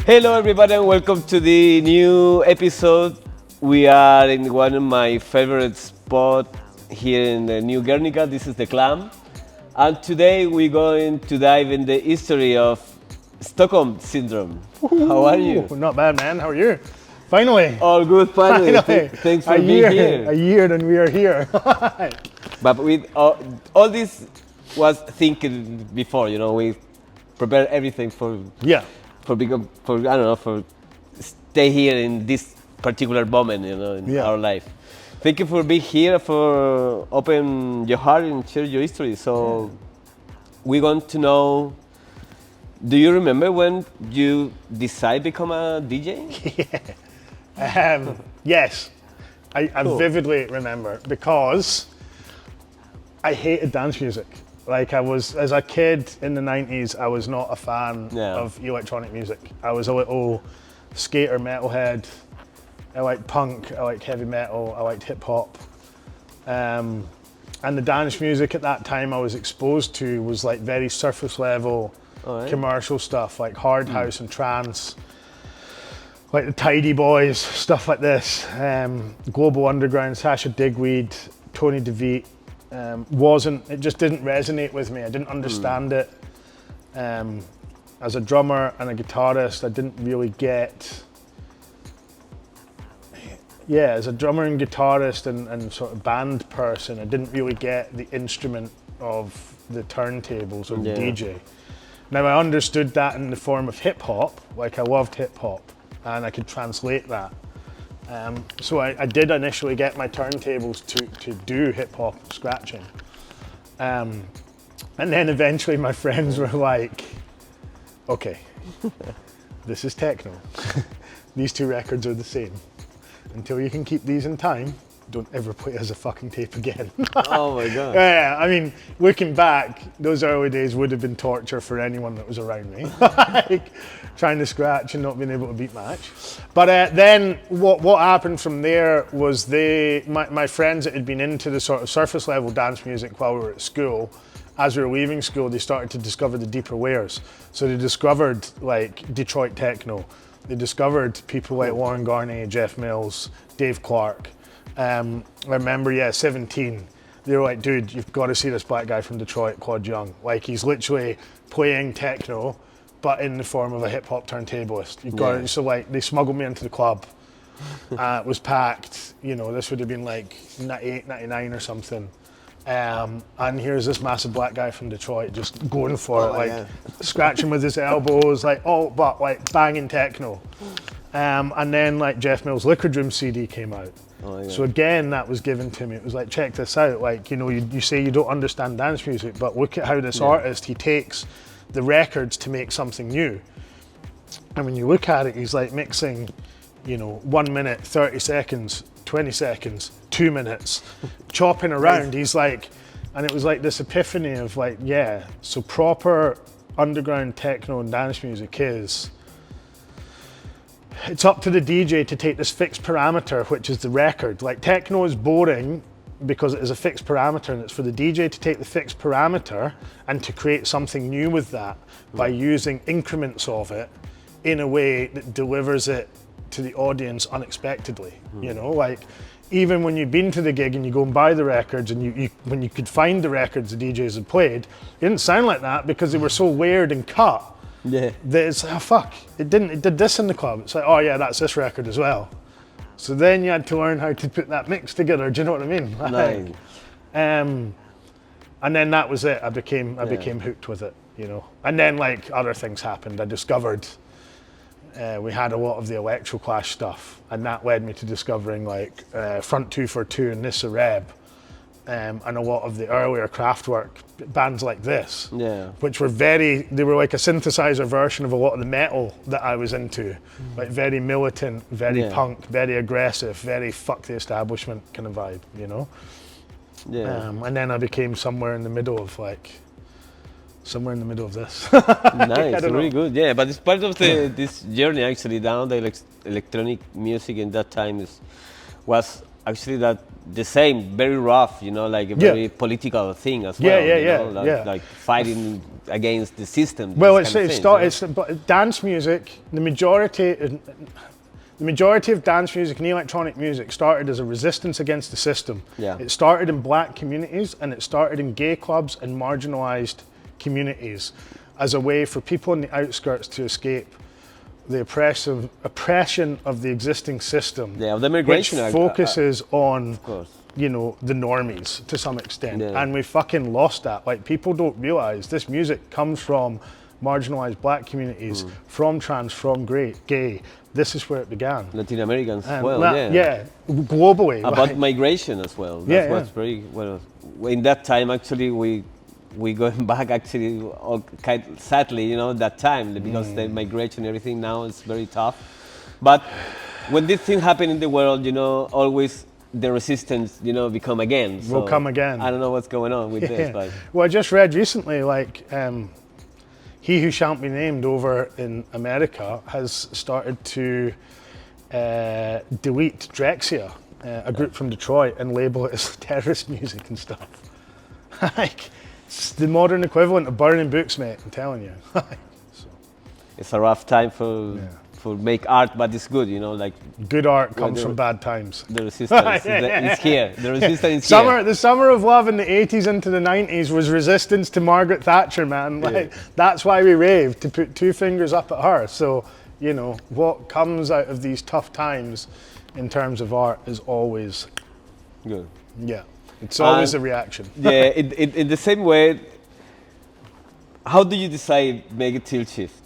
Hello everybody and welcome to the new episode. We are in one of my favorite spots here in the New Guernica. This is the Clam. And today we're going to dive in the history of Stockholm Syndrome. How are you? Not bad, man. How are you? Finally. All good, finally. Thanks for being here. A year and we are here. But with all this was thinking before, you know, we prepare everything for stay here in this particular moment, you know, in our life. Thank you for being here, for open your heart and share your history. So we want to know, do you remember when you decided to become a DJ? Yes, I vividly remember because I hated dance music. Like as a kid in the 90s, I was not a fan of electronic music. I was a little skater metalhead. I liked punk, I liked heavy metal, I liked hip hop. And the dance music at that time I was exposed to was like very surface level commercial stuff, like hard house and trance, like the Tidy Boys, stuff like this. Global Underground, Sasha Digweed, Tony DeVito. It just didn't resonate with me. I didn't understand it. As a drummer and a guitarist, I didn't really get, as a drummer and guitarist and sort of band person, I didn't really get the instrument of the turntables or the DJ. Now I understood that in the form of hip hop, like I loved hip hop and I could translate that. So I did initially get my turntables to do hip hop scratching. And then eventually my friends were like, okay, this is techno. These two records are the same. Until you can keep these in time, don't ever play as a fucking tape again. Oh my God. Yeah, I mean, looking back, those early days would have been torture for anyone that was around me. Like, trying to scratch and not being able to beat match. But then what happened from there was my friends that had been into the sort of surface level dance music while we were at school, as we were leaving school, they started to discover the deeper layers. So they discovered like Detroit techno. They discovered people like Warren Garney, Jeff Mills, Dave Clark. I remember, 17, they were like, dude, you've got to see this black guy from Detroit, Claude Young. Like, he's literally playing techno, but in the form of a hip hop turntablist. You've got to, so like, they smuggled me into the club. It was packed, you know, this would have been like 98, 99 or something. And here's this massive black guy from Detroit just going for it, like scratching with his elbows, like, but like banging techno. And then like Jeff Mills' Liquid Room CD came out. So again, that was given to me. It was like, check this out. Like, you know, you say you don't understand dance music, but look at how this artist, he takes the records to make something new. And when you look at it, he's like mixing, you know, 1 minute, 30 seconds, 20 seconds, 2 minutes, chopping around. He's like, and it was like this epiphany of like, so proper underground techno and dance music it's up to the DJ to take this fixed parameter, which is the record. Like, techno is boring because it is a fixed parameter, and it's for the DJ to take the fixed parameter and to create something new with that by using increments of it in a way that delivers it to the audience unexpectedly. You know, like, even when you've been to the gig and you go and buy the records and when you could find the records the DJs had played, it didn't sound like that because they were so layered and cut. That it's it did this in the club. It's like, that's this record as well. So then you had to learn how to put that mix together. Do you know what I mean? Like, and then that was it. I became hooked with it, you know. And then like other things happened. I discovered we had a lot of the Electroclash stuff, and that led me to discovering like Front 242 and Nissa Reb. And a lot of the earlier Kraftwerk bands like this, which were they were like a synthesizer version of a lot of the metal that I was into, like very militant, very punk, very aggressive, very fuck the establishment kind of vibe, you know? And then I became somewhere in the middle of this. Nice, really good. Yeah, but it's part of this journey actually down the electronic music in that time was actually that the same, very rough, you know, like a very political thing as well. Like fighting against the system. Well, but dance music, the majority of dance music and electronic music started as a resistance against the system. Yeah. It started in black communities and it started in gay clubs and marginalized communities as a way for people on the outskirts to escape the oppression of the existing system. Yeah, the Migration which Act focuses on, of course, you know, the normies to some extent. Yeah. And we fucking lost that. Like, people don't realize this music comes from marginalized black communities, from trans, from gay. This is where it began. Latin Americans as well, globally. About migration as well. That's what's very, well, in that time actually we going back actually kind sadly, you know, that time, because the migration and everything now is very tough. But when this thing happen in the world, you know, always the resistance, you know, become again. So will come again. I don't know what's going on with this. But. Well, I just read recently, like, He Who Shan't Be Named over in America has started to delete Drexciya, a group from Detroit, and label it as terrorist music and stuff. Like, it's the modern equivalent of burning books, mate, I'm telling you. So. It's a rough time for make art, but it's good, you know, like. Good art comes from bad times. The resistance is here. The resistance is here. The summer of love in the 80s into the 90s was resistance to Margaret Thatcher, man. Like, that's why we raved, to put two fingers up at her. So, you know, what comes out of these tough times in terms of art is always good. Yeah. It's always a reaction. Yeah, in the same way, how do you decide make a tilt shift?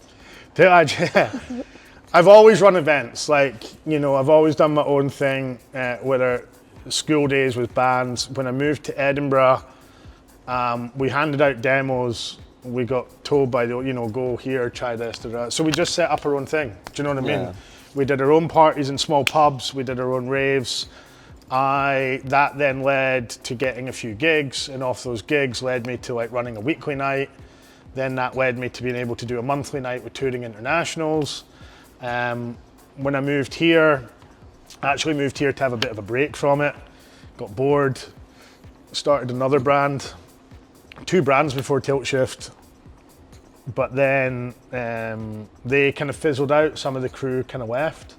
I've always run events, like, you know, I've always done my own thing, whether school days with bands. When I moved to Edinburgh, we handed out demos. We got told by the, you know, go here, try this, da. So we just set up our own thing. Do you know what I mean? Yeah. We did our own parties in small pubs. We did our own raves. That then led to getting a few gigs, and off those gigs led me to like running a weekly night. Then that led me to being able to do a monthly night with touring internationals. When I moved here, I actually moved here to have a bit of a break from it. Got bored, started another brand, 2 brands before Tilt Shift. But then they kind of fizzled out, some of the crew kind of left.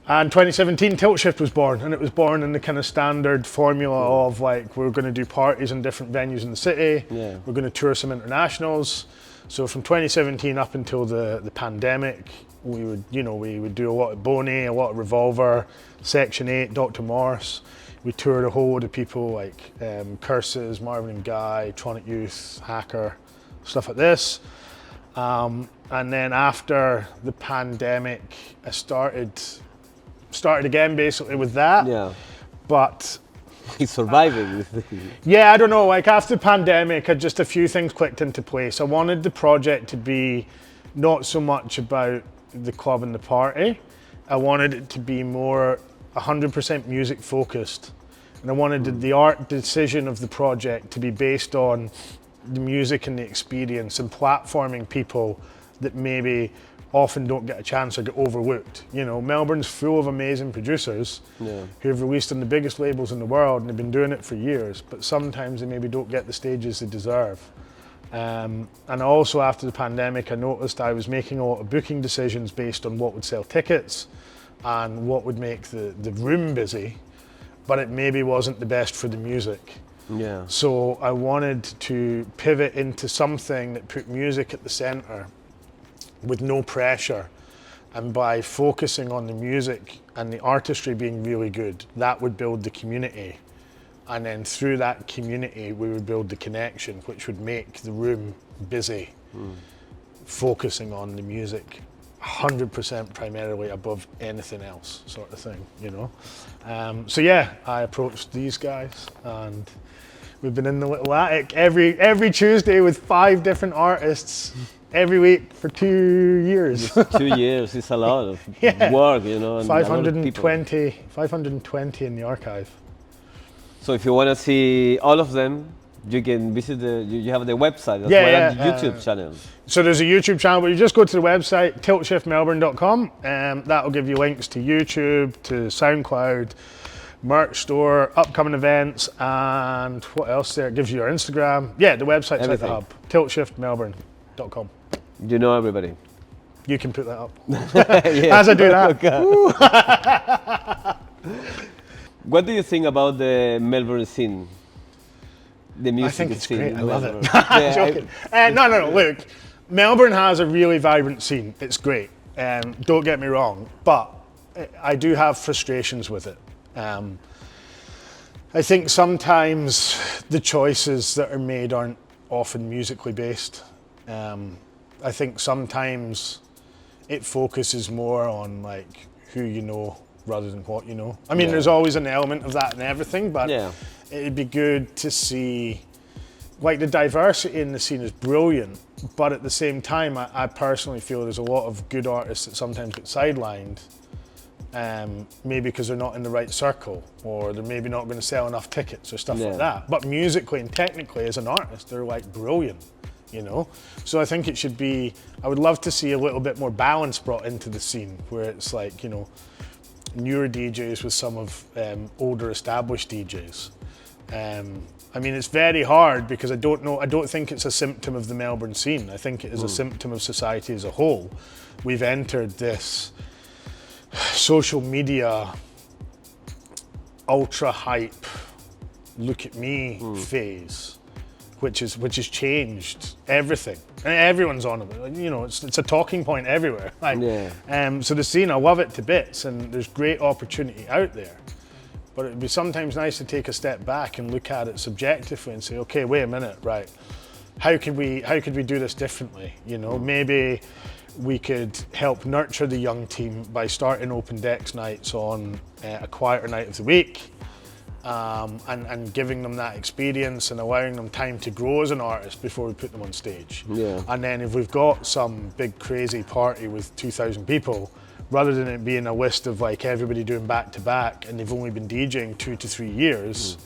And 2017 Tilt Shift was born, and it was born in the kind of standard formula of like, we're going to do parties in different venues in the city, we're going to tour some internationals. So from 2017 up until the pandemic, we would do a lot of Boney, a lot of Revolver, Section 8, Dr. Morse. We toured a whole load of people like Curses, Marvin and Guy, Tronic Youth, Hacker, stuff like this. And then after the pandemic, I started again basically with that. Yeah. But he's surviving. Yeah, I don't know, like after the pandemic, just a few things clicked into place. I wanted the project to be not so much about the club and the party. I wanted it to be more 100% music focused. And I wanted the art decision of the project to be based on the music and the experience, and platforming people that maybe often don't get a chance or get overlooked. You know, Melbourne's full of amazing producers who have released on the biggest labels in the world, and they've been doing it for years, but sometimes they maybe don't get the stages they deserve. And also after the pandemic, I noticed I was making a lot of booking decisions based on what would sell tickets and what would make the room busy, but it maybe wasn't the best for the music. Yeah. So I wanted to pivot into something that put music at the center with no pressure, and by focusing on the music and the artistry being really good, that would build the community, and then through that community we would build the connection, which would make the room busy. Focusing on the music 100% primarily above anything else, sort of thing, you know. So yeah, I approached these guys, and we've been in the little attic every Tuesday with 5 different artists every week for 2 years. 2 years is a lot of work, you know. And 520 in the archive. So if you want to see all of them, you can visit you have the website as well as the YouTube channel. So there's a YouTube channel, but you just go to the website, tiltshiftmelbourne.com, and that'll give you links to YouTube, to SoundCloud, merch store, upcoming events, and what else there? It gives you your Instagram. Yeah, the website's at the hub, tiltshiftmelbourne.com. You know everybody. You can put that up. Yeah. As I do that. What do you think about the Melbourne scene? The music I think it's scene great. in I love it. Melbourne. I'm joking. No. Look, Melbourne has a really vibrant scene. It's great. Don't get me wrong, but I do have frustrations with it. I think sometimes the choices that are made aren't often musically based. I think sometimes it focuses more on like who you know rather than what you know. I mean, there's always an element of that in everything, but it'd be good to see, like, the diversity in the scene is brilliant, but at the same time, I personally feel there's a lot of good artists that sometimes get sidelined, maybe because they're not in the right circle, or they're maybe not going to sell enough tickets or stuff like that. But musically and technically, as an artist, they're like brilliant, you know? So I think it should be, I would love to see a little bit more balance brought into the scene, where it's like, you know, newer DJs with some of older established DJs. I mean, it's very hard because I don't think it's a symptom of the Melbourne scene. I think it is a symptom of society as a whole. We've entered this social media, ultra hype, look at me phase, which has changed everything. And everyone's on it. You know, it's a talking point everywhere. Like, so the scene, I love it to bits, and there's great opportunity out there. But it'd be sometimes nice to take a step back and look at it subjectively and say, okay, wait a minute, right? How could we do this differently? You know, maybe we could help nurture the young team by starting open decks nights on a quieter night of the week. And giving them that experience and allowing them time to grow as an artist before we put them on stage. And then if we've got some big crazy party with 2,000 people, rather than it being a list of like everybody doing back to back and they've only been DJing 2 to 3 years,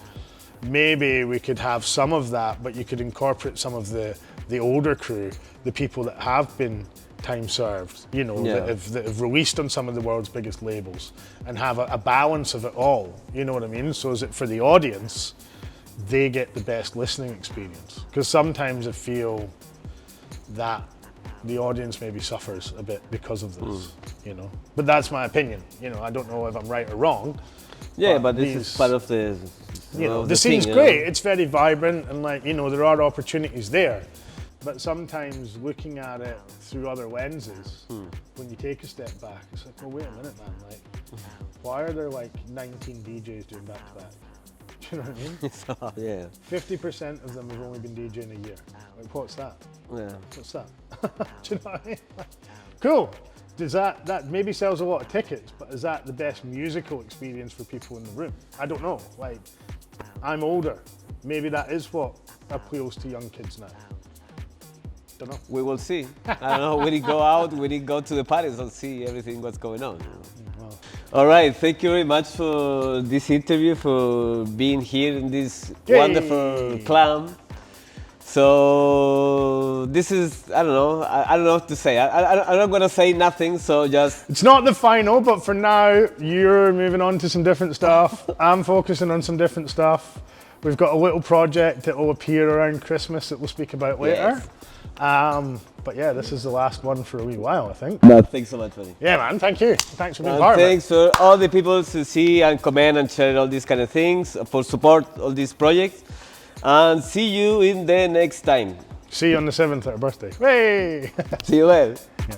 maybe we could have some of that, but you could incorporate some of the older crew, the people that have been time served, you know, that have released on some of the world's biggest labels, and have a balance of it all, you know what I mean? So is it for the audience, they get the best listening experience. Because sometimes I feel that the audience maybe suffers a bit because of this, you know. But that's my opinion, you know, I don't know if I'm right or wrong. Yeah, but this is part of the, you know, the scene's great, it's very vibrant, and like, you know, there are opportunities there. But sometimes looking at it through other lenses, when you take a step back, it's like, well, wait a minute, man. Like, why are there like 19 DJs doing back to back? Do you know what I mean? 50% of them have only been DJing a year. Like, what's that? What's that? Do you know what I mean? Cool. Does that maybe sells a lot of tickets, but is that the best musical experience for people in the room? I don't know. Like, I'm older. Maybe that is what appeals to young kids now. Don't know. We will see. I don't know. We didn't go out. We didn't go to the parties and see everything what's going on. Wow. All right. Thank you very much for this interview, for being here in this wonderful clam. So this is, I don't know. I don't know what to say. I'm not going to say nothing. So just. It's not the final, but for now, you're moving on to some different stuff. I'm focusing on some different stuff. We've got a little project that will appear around Christmas that we'll speak about later. But yeah, this is the last one for a wee while, I think. No, thanks so much, buddy. Yeah, man, thank you. Thanks for being part of it. Thanks for all the people to see and comment and share all these kind of things, for support all these projects. And see you in the next time. See you on the 7th at our birthday. Hey! See you there. Yeah.